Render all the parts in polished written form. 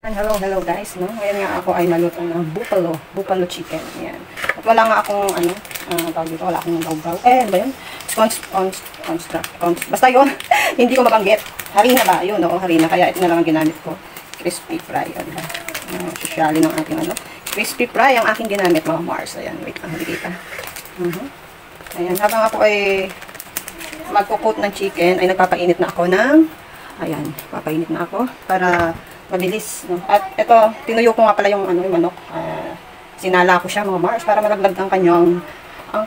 Hello guys, no? Ngayon nga ako ay maluto ng buffalo chicken. Ayan. At wala nga akong tawag dito, wala akong gaw-gaw. Ano ba yun? Basta yun, hindi ko mabanggit. Harina ba? Yun, oo, harina. Kaya ito na lang ang ginamit ko. Crispy fry. O, diba? Sosyali ng ating crispy fry ang aking ginamit, mga Mars. Ayan, wait lang, hindi kita. Ayan, habang ako ay magkukot ng chicken, ay nagpapainit na ako ng, ayan, papainit na ako para mabilis, no? At ito, tinuyo ko nga pala yung yung manok. Sinala ko siya, mga Mars, para malaglag ang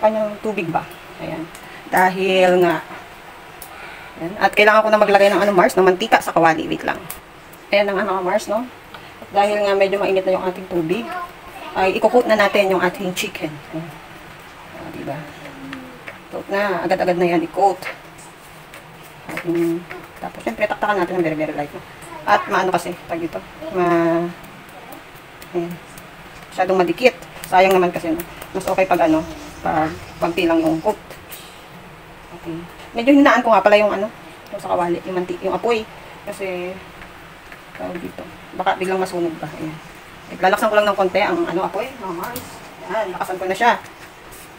kanyang tubig ba. Ayan. Dahil nga, ayan. At kailangan ko na maglagay ng Mars, ng mantika sa kawali. Wait lang. Ayan na nga, mga Mars, no? At dahil nga medyo mainit na yung ating tubig, ay ikukut na natin yung ating chicken. Diba? Coat na. Agad-agad na yan, i-coat. Tapos, syempre, taktakan natin ng very light, no? At maano kasi, tag dito, ayan, masyadong madikit. Sayang naman kasi, no? Mas okay pag pag tilang yung coat. Okay. Medyo hinaan ko nga pala yung yung sa kawali, yung apoy. Kasi, tawag dito, baka biglang masunog ba. Ayan. Lalaksan ko lang ng konti ang apoy, mga Mars. Ayan, lakasan ko na siya.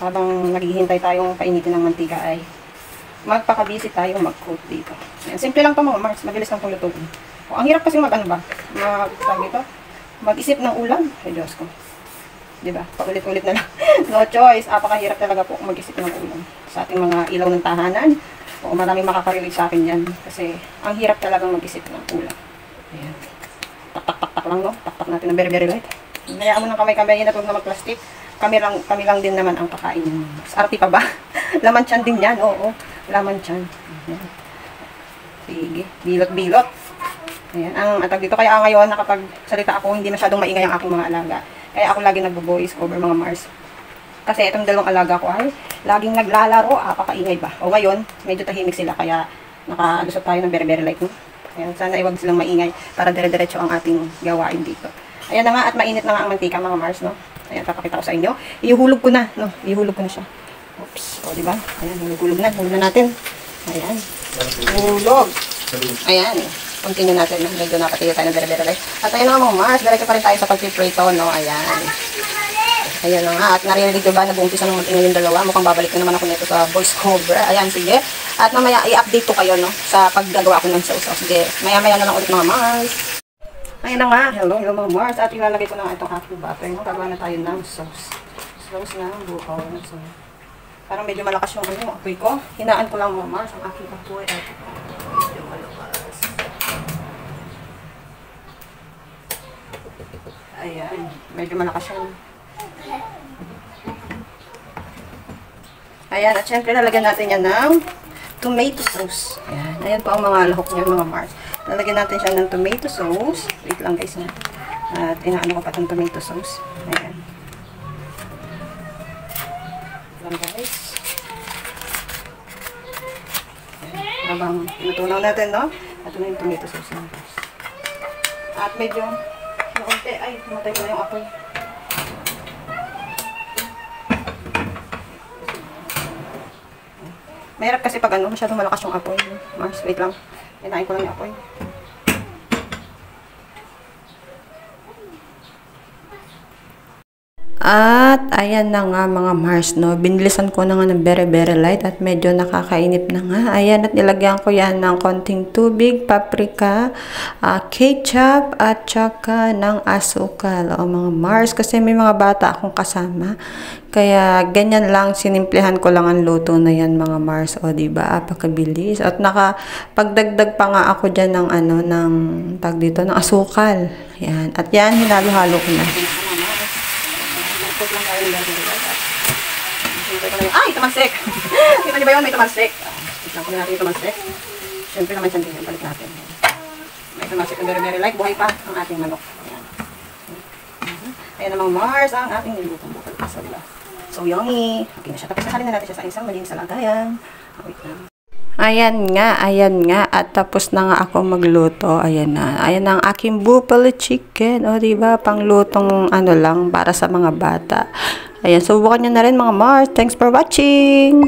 Habang naghihintay tayong painitin ng mantika ay magpakabisi tayo mag-coat dito. Ayan, simple lang ito, mga Mars. Mabilis lang itong lutuin. Ang hirap kasi mag-isip ng ulam. Ay, Diyos ko. Diba? Paulit-ulit na lang. No choice. Apakahirap talaga po mag-isip ng ulam. Sa ating mga ilaw ng tahanan. O maraming makakarelate sa akin yan. Kasi ang hirap talagang mag-isip ng ulam. Ayan. Tak lang, no? Tak natin ng very light. Hayaan mo ng kamay-kamay na huwag na mag-plastic. Kami lang din naman ang kakain. Arte pa ba? Laman tiyan din yan. Oo. Laman tiyan. Ayan. Sige. Bilot-bilot. Ayan, ang atag dito. Kaya ngayon, nakapagsalita ako, hindi masyadong maingay ang aking mga alaga. Kaya ako lagi nagbo-voice over, mga Mars. Kasi itong dalawang alaga ko ay laging naglalaro, apakaingay ba. O ngayon, medyo tahimik sila, kaya nakalusot tayo ng very light. No? Ayan, sana iwag silang maingay para dire-diretso ang ating gawain dito. Ayan na nga, at mainit na nga ang mantika, mga Mars. No? Ayan, papakita ko sa inyo. Ihulog ko na. No? Ihulog ko na siya. Oops. O, diba? Ayan, hulog na. Hulog na natin. Ayan. Hulog. Ayan. Continue natin. Medyo napatigil tayo ng very light. At ayun nga, mga Mars. Diretso pa rin tayo sa pag-prito, no? Ayan. Ayan na nga. At narinig ko ba na bumpisa ng matingin yung dalawa? Mukhang babalik na naman ako nito sa voice cover. Ayan, sige. At mamaya i-update ko kayo, no? Sa paggagawa ko ng sauce. Sige. Maya-maya na lang ulit, mga Mars. Ayan na nga. Hello, mga Mars. At ilalagay ko na nga itong aking butter. No? Gagawa na tayo ng sauce. Sauce na bukaw. So, parang medyo malakas yung apoy ko. Hinaan ko lang, mga Mars, ang aking apoy. At medyo malakas. Ayan, medyo malakas yan. Ayan, at syempre lalagyan natin yan ng tomato sauce. Ayan, ayan po ang mga lahok niya, mga Mars. Lalagyan natin siya ng tomato sauce. Wait lang guys, na. At inaano ko pa itong tomato sauce. Ayan. Ayan guys. Ayan. Habang tinutunaw natin, no? At ito na yung tomato sauce na guys. At medyo konti. Ay, tumatay ko na yung apoy. Mahirap kasi pag masyadong malakas yung apoy. Mars, wait lang. Hinain ko lang yung apoy. At ayan na nga, mga Mars, no? Binilisan ko na nga ng very light at medyo nakakainip na nga. Ayan, at nilagyan ko yan ng konting tubig, paprika, ketchup, at saka ng asukal. O, mga Mars, kasi may mga bata akong kasama. Kaya ganyan lang, sinimplihan ko lang ang luto na yan, mga Mars. O, diba? Apakabilis. At nakapagdagdag pa nga ako dyan ng ng tag dito, ng asukal. Ayan. At yan, hinalo-halo ko na. Lang tayo ng ay, tumansik! Kita niyo ba yun? May tumansik. Isang ko na natin yung tumansik. Siyempre naman siya din yung balik natin. May tumansik ang very light. Buhay pa ang ating manok. Ayan. Ayan na, mga Mars, ang ating nilutong bukal pa. So yummy! Okay na siya. Tapos nakalin na natin siya sa isang malinis na lagayan. Wait lang. Ayan nga, at tapos na nga ako magluto. Ayan na ang aking buffalo chicken. O, diba, panglutong lang para sa mga bata. Ayan, subukan nyo na rin, mga Mars. Thanks for watching!